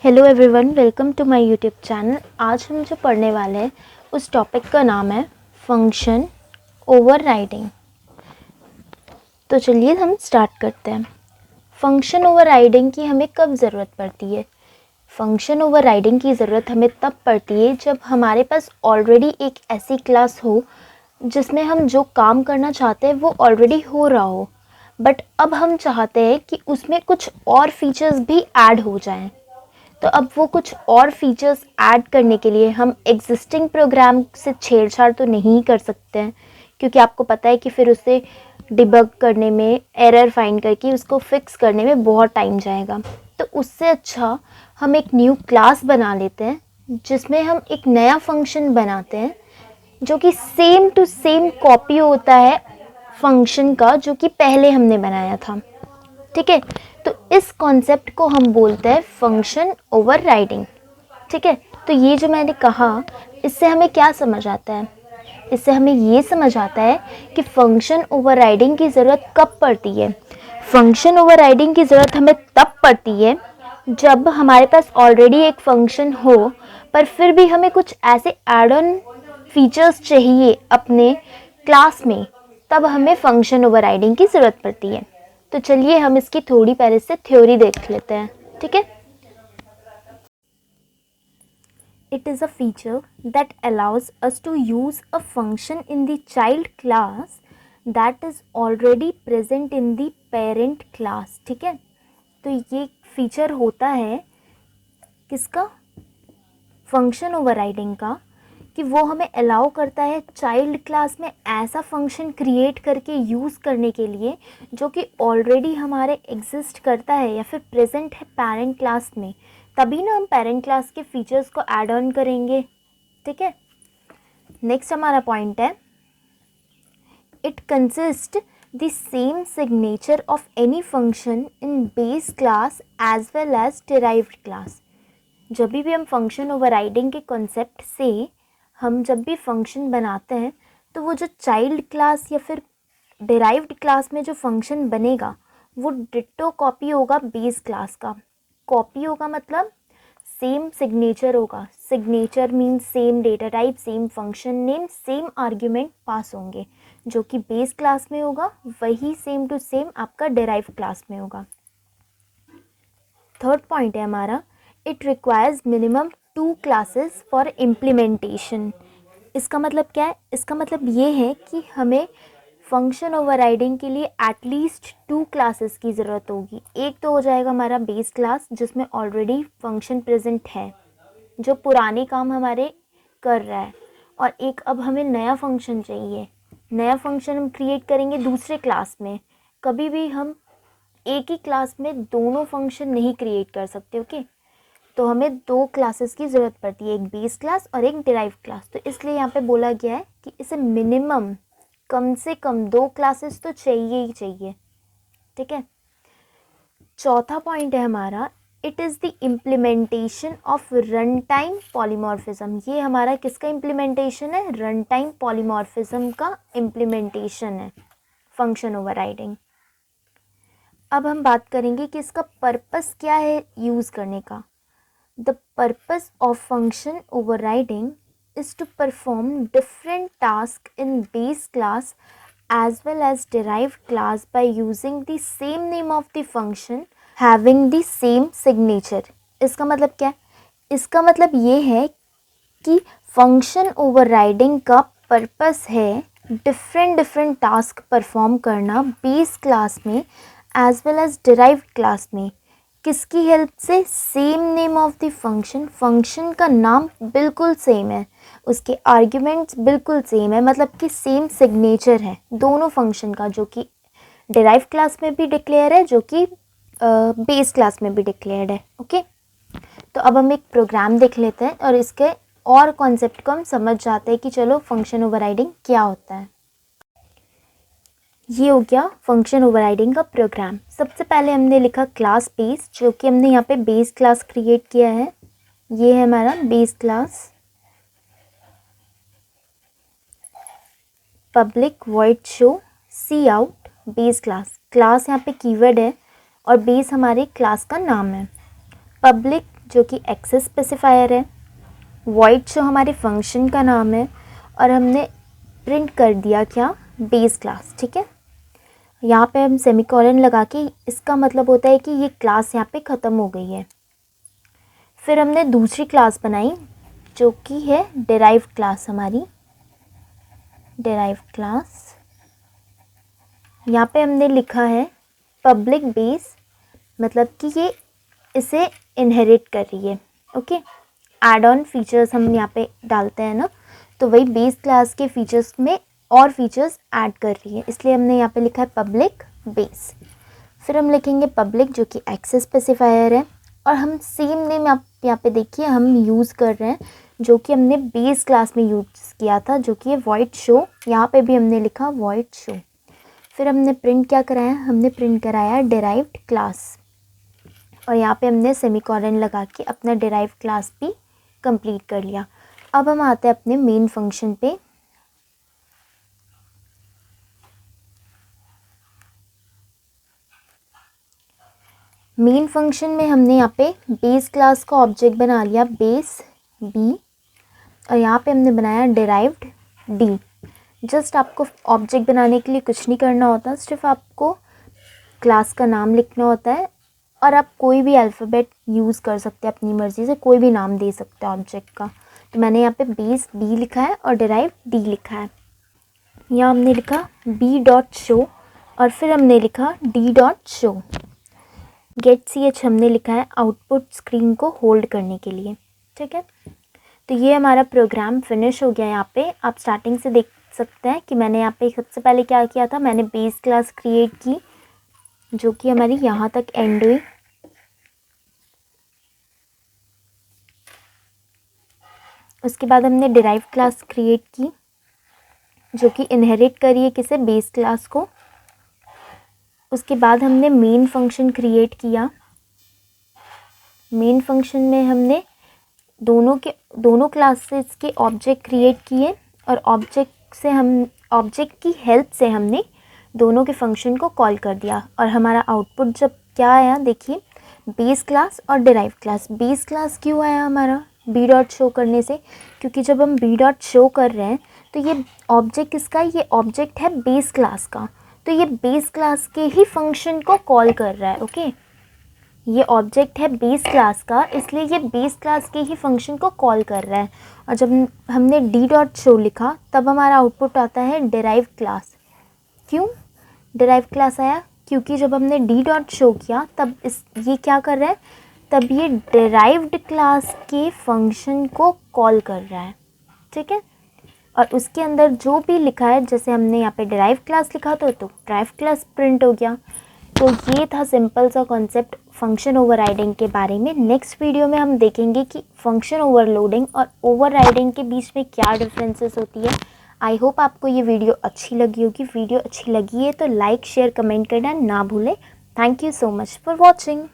Hello everyone, welcome to my YouTube channel. आज हम जो पढ़ने वाले हैं उस टॉपिक का नाम है फंक्शन ओवरराइडिंग। तो चलिए हम स्टार्ट करते हैं। फंक्शन ओवरराइडिंग की हमें कब ज़रूरत पड़ती है? फंक्शन ओवरराइडिंग की ज़रूरत हमें तब पड़ती है जब हमारे पास ऑलरेडी एक ऐसी क्लास हो जिसमें हम जो काम करना चाहते हैं वो ऑलरेडी हो रहा हो, बट अब हम चाहते हैं कि उसमें कुछ और फीचर्स भी ऐड हो जाएं। तो अब वो कुछ और फीचर्स ऐड करने के लिए हम एग्जिस्टिंग प्रोग्राम से छेड़छाड़ तो नहीं कर सकते हैं, क्योंकि आपको पता है कि फिर उसे डिबग करने में, एरर फाइंड करके उसको फिक्स करने में बहुत टाइम जाएगा। तो उससे अच्छा हम एक न्यू क्लास बना लेते हैं जिसमें हम एक नया फंक्शन बनाते हैं जो कि सेम टू सेम कॉपी होता है फंक्शन का जो कि पहले हमने बनाया था। ठीक है, तो इस कॉन्सेप्ट को हम बोलते हैं फंक्शन ओवरराइडिंग। ठीक है, तो ये जो मैंने कहा इससे हमें क्या समझ आता है? इससे हमें ये समझ आता है कि फंक्शन ओवरराइडिंग की ज़रूरत कब पड़ती है। फंक्शन ओवरराइडिंग की ज़रूरत हमें तब पड़ती है जब हमारे पास ऑलरेडी एक फंक्शन हो पर फिर भी हमें कुछ ऐसे एड ऑन फीचर्स चाहिए अपने क्लास में, तब हमें फंक्शन ओवरराइडिंग की ज़रूरत पड़ती है। तो चलिए हम इसकी थोड़ी पहले से थ्योरी देख लेते हैं। ठीक है, it is a feature that allows us to use a function in the child class that is already present in the parent class. ठीक है, तो ये फीचर होता है किसका? फंक्शन ओवरराइडिंग का, कि वो हमें अलाउ करता है चाइल्ड क्लास में ऐसा फंक्शन क्रिएट करके यूज़ करने के लिए जो कि ऑलरेडी हमारे एग्जिस्ट करता है या फिर प्रेजेंट है पेरेंट क्लास में। तभी ना हम पेरेंट क्लास के फीचर्स को ऐड ऑन करेंगे। ठीक है, नेक्स्ट हमारा पॉइंट है, it consist the same signature of any function in base class as well as derived class. जब भी हम फंक्शन ओवरराइडिंग के कॉन्सेप्ट से हम जब भी फंक्शन बनाते हैं तो वो जो चाइल्ड क्लास या फिर डिराइव्ड क्लास में जो फंक्शन बनेगा वो डिट्टो कॉपी होगा बेस क्लास का। कॉपी होगा मतलब सेम सिग्नेचर होगा। Signature means same data type, same function name, same argument pass होंगे। जो कि बेस क्लास में होगा वही सेम टू सेम आपका डिराइव्ड क्लास में होगा। थर्ड पॉइंट है हमारा, it requires minimum 2 classes for implementation. इसका मतलब क्या है? इसका मतलब ये है कि हमें फंक्शन ओवरराइडिंग के लिए एटलीस्ट 2 क्लासेस की ज़रूरत होगी। एक तो हो जाएगा हमारा बेस क्लास जिसमें ऑलरेडी फंक्शन प्रेजेंट है जो पुराने काम हमारे कर रहा है, और एक अब हमें नया फंक्शन चाहिए। नया फंक्शन हम क्रिएट करेंगे दूसरे क्लास में। कभी भी हम एक ही क्लास में दोनों फंक्शन नहीं क्रिएट कर सकते। ओके, तो हमें 2 क्लासेस की ज़रूरत पड़ती है, एक बेस क्लास और एक डिराइव क्लास। तो इसलिए यहाँ पे बोला गया है कि इसे मिनिमम कम से कम 2 क्लासेस तो चाहिए ही चाहिए। ठीक है, चौथा पॉइंट है हमारा, it is the implementation of run time polymorphism. ये हमारा किसका इम्प्लीमेंटेशन है? रन टाइम पॉलीमॉर्फिज्म का इम्प्लीमेंटेशन है फंक्शन ओवरराइडिंग। अब हम बात करेंगे कि इसका पर्पस क्या है यूज़ करने का। The purpose of function overriding is to perform different tasks in base class as well as derived class by using the same name of the function having the same signature। इसका मतलब क्या है? इसका मतलब ये है कि फंक्शन ओवरराइडिंग का पर्पस है डिफरेंट टास्क परफॉर्म करना बेस क्लास में as well as derived class में। किसकी हेल्प से? Same name of the function. Function का नाम बिल्कुल सेम है, उसके आर्ग्यूमेंट्स बिल्कुल सेम है, मतलब कि सेम सिग्नेचर है दोनों फंक्शन का, जो कि डिराइव क्लास में भी डिक्लेयर है, जो कि बेस क्लास में भी डिक्लेयर्ड है। ओके, तो अब हम एक प्रोग्राम देख लेते हैं और इसके और कॉन्सेप्ट को हम समझ जाते हैं कि चलो फंक्शन ओवरराइडिंग क्या होता है। ये हो गया फंक्शन ओवरराइडिंग का प्रोग्राम। सबसे पहले हमने लिखा क्लास बेस, जो कि हमने यहाँ पे बेस क्लास क्रिएट किया है। ये है हमारा base class. Public void show C out base class. Class यहाँ पे कीवर्ड है और बेस हमारे क्लास का नाम है। पब्लिक जो कि एक्सेस स्पेसिफायर है, वॉइड शो हमारे फंक्शन का नाम है, और हमने प्रिंट कर दिया क्या, बेस क्लास। ठीक है, यहाँ पे हम सेमीकोलन लगा के, इसका मतलब होता है कि ये क्लास यहाँ पे ख़त्म हो गई है। फिर हमने दूसरी क्लास बनाई जो कि है डिराइव्ड क्लास हमारी, डिराइव्ड क्लास। यहाँ पे हमने लिखा है पब्लिक बेस, मतलब कि ये इसे इनहेरिट कर रही है। ओके, एड ऑन फीचर्स हम यहाँ पे डालते हैं ना, तो वही बेस क्लास के फीचर्स में और फीचर्स ऐड कर रही है, इसलिए हमने यहाँ पे लिखा है पब्लिक बेस। फिर हम लिखेंगे पब्लिक जो कि एक्सेस स्पेसिफायर है, और हम सेम नेम आप यहाँ पे देखिए हम यूज़ कर रहे हैं जो कि हमने बेस क्लास में यूज़ किया था, जो कि है वॉइड शो। यहाँ पे भी हमने लिखा वॉइड शो। फिर हमने प्रिंट क्या कराया, हमने प्रिंट कराया डिराइव्ड क्लास, और यहाँ पे हमने सेमीकोलन लगा के अपना डिराइव्ड क्लास भी कंप्लीट कर लिया। अब हम आते हैं अपने मेन फंक्शन पे। मेन फंक्शन में हमने यहाँ पे बेस क्लास का ऑब्जेक्ट बना लिया, बेस बी, और यहाँ पे हमने बनाया डिराइव्ड डी। जस्ट आपको ऑब्जेक्ट बनाने के लिए कुछ नहीं करना होता, सिर्फ आपको क्लास का नाम लिखना होता है, और आप कोई भी अल्फ़ाबेट यूज़ कर सकते हैं अपनी मर्ज़ी से, कोई भी नाम दे सकते हैं ऑब्जेक्ट का। तो मैंने यहाँ पे बेस बी लिखा है और डिराइव्ड डी लिखा है। यहाँ हमने लिखा बी डॉट शो, और फिर हमने लिखा D dot show. Get C H हमने लिखा है आउटपुट स्क्रीन को होल्ड करने के लिए। ठीक है, तो ये हमारा प्रोग्राम फिनिश हो गया। यहाँ पे आप स्टार्टिंग से देख सकते हैं कि मैंने यहाँ पे सबसे पहले क्या किया था, मैंने बेस क्लास क्रिएट की जो कि हमारी यहाँ तक एंड हुई। उसके बाद हमने डिराइव क्लास क्रिएट की जो कि इनहेरिट करिए किसे, बेस क्लास को। उसके बाद हमने मेन फंक्शन क्रिएट किया। मेन फंक्शन में हमने दोनों क्लासेस के ऑब्जेक्ट क्रिएट किए, और ऑब्जेक्ट की हेल्प से हमने दोनों के फंक्शन को कॉल कर दिया, और हमारा आउटपुट जब क्या आया देखिए, बेस क्लास और डिराइव क्लास। बेस क्लास क्यों आया हमारा बी डॉट शो करने से, क्योंकि जब हम बी डॉट शो कर रहे हैं तो ये ऑब्जेक्ट किसका है, ये ऑब्जेक्ट है बेस क्लास का, तो ये बेस क्लास के ही फंक्शन को कॉल कर रहा है। ओके, ये ऑब्जेक्ट है बेस क्लास का, इसलिए ये बेस क्लास के ही फंक्शन को कॉल कर रहा है। और जब हमने डी डॉट शो लिखा तब हमारा आउटपुट आता है डिराइव क्लास। क्यों डिराइव क्लास आया, क्योंकि जब हमने डी डॉट शो किया तब ये क्या कर रहा है, तब ये डिराइव्ड क्लास के फंक्शन को कॉल कर रहा है। ठीक है, और उसके अंदर जो भी लिखा है, जैसे हमने यहाँ पे डिराइव क्लास लिखा तो डिराइव क्लास प्रिंट हो गया। तो ये था सिंपल सा कॉन्सेप्ट फंक्शन ओवरराइडिंग के बारे में। नेक्स्ट वीडियो में हम देखेंगे कि फंक्शन ओवरलोडिंग और ओवरराइडिंग के बीच में क्या डिफरेंसेस होती है। आई होप आपको ये वीडियो अच्छी लगी होगी। वीडियो अच्छी लगी है तो लाइक शेयर कमेंट करना ना भूलें। Thank you so much for watching.